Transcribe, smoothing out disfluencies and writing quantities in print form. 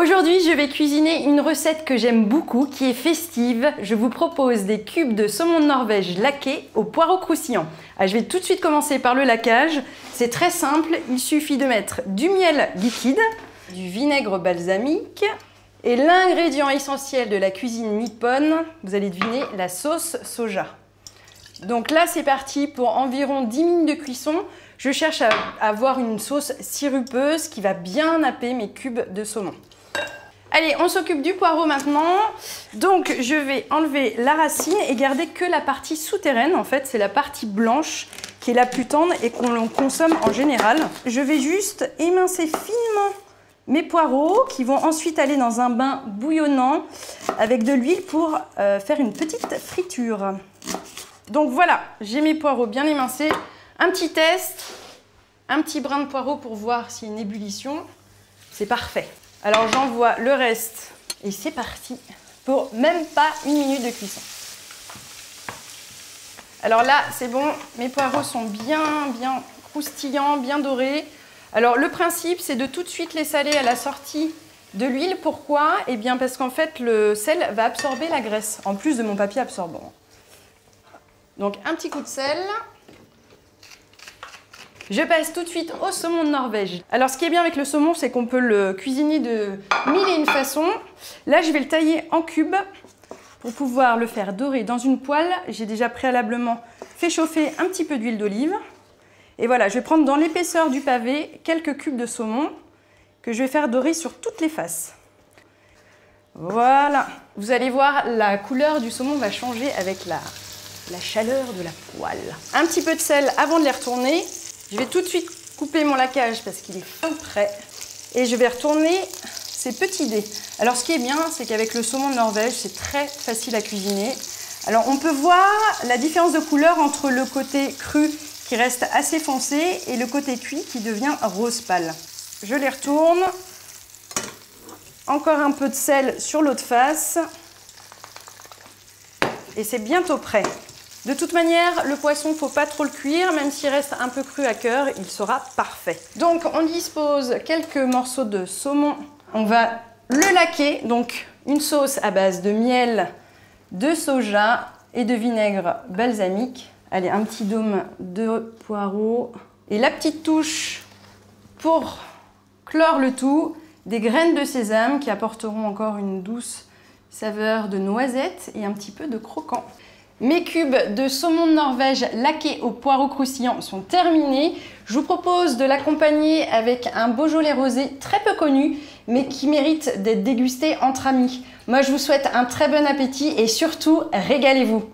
Aujourd'hui, je vais cuisiner une recette que j'aime beaucoup, qui est festive. Je vous propose des cubes de saumon de Norvège laqués au poireau croustillant. Je vais tout de suite commencer par le laquage. C'est très simple, il suffit de mettre du miel liquide, du vinaigre balsamique et l'ingrédient essentiel de la cuisine nippone, vous allez deviner, la sauce soja. Donc là, c'est parti pour environ 10 minutes de cuisson. Je cherche à avoir une sauce sirupeuse qui va bien napper mes cubes de saumon. Allez, on s'occupe du poireau maintenant. Donc, je vais enlever la racine et garder que la partie souterraine. En fait, c'est la partie blanche qui est la plus tendre et qu'on consomme en général. Je vais juste émincer finement mes poireaux qui vont ensuite aller dans un bain bouillonnant avec de l'huile pour faire une petite friture. Donc voilà, j'ai mes poireaux bien émincés. Un petit test, un petit brin de poireau pour voir s'il y a une ébullition. C'est parfait. Alors j'envoie le reste et c'est parti pour même pas 1 minute de cuisson. Alors là, c'est bon, mes poireaux sont bien croustillants, bien dorés. Alors le principe, c'est de tout de suite les saler à la sortie de l'huile. Pourquoi? Eh bien parce qu'en fait, le sel va absorber la graisse, en plus de mon papier absorbant. Donc un petit coup de sel. Je passe tout de suite au saumon de Norvège. Alors ce qui est bien avec le saumon, c'est qu'on peut le cuisiner de 1001 façons. Là, je vais le tailler en cubes pour pouvoir le faire dorer dans une poêle. J'ai déjà préalablement fait chauffer un petit peu d'huile d'olive. Et voilà, je vais prendre dans l'épaisseur du pavé quelques cubes de saumon que je vais faire dorer sur toutes les faces. Voilà. Vous allez voir, la couleur du saumon va changer avec la chaleur de la poêle. Un petit peu de sel avant de les retourner. Je vais tout de suite couper mon laquage parce qu'il est fin prêt. Et je vais retourner ces petits dés. Alors ce qui est bien, c'est qu'avec le saumon de Norvège, c'est très facile à cuisiner. Alors on peut voir la différence de couleur entre le côté cru qui reste assez foncé et le côté cuit qui devient rose pâle. Je les retourne. Encore un peu de sel sur l'autre face. Et c'est bientôt prêt. De toute manière, le poisson, il ne faut pas trop le cuire, même s'il reste un peu cru à cœur, il sera parfait. Donc, on dispose quelques morceaux de saumon. On va le laquer, donc une sauce à base de miel, de soja et de vinaigre balsamique. Allez, un petit dôme de poireaux. Et la petite touche pour clore le tout, des graines de sésame qui apporteront encore une douce saveur de noisette et un petit peu de croquant. Mes cubes de saumon de Norvège laqués au poireau croustillant sont terminés. Je vous propose de l'accompagner avec un Beaujolais rosé très peu connu, mais qui mérite d'être dégusté entre amis. Moi, je vous souhaite un très bon appétit et surtout, régalez-vous!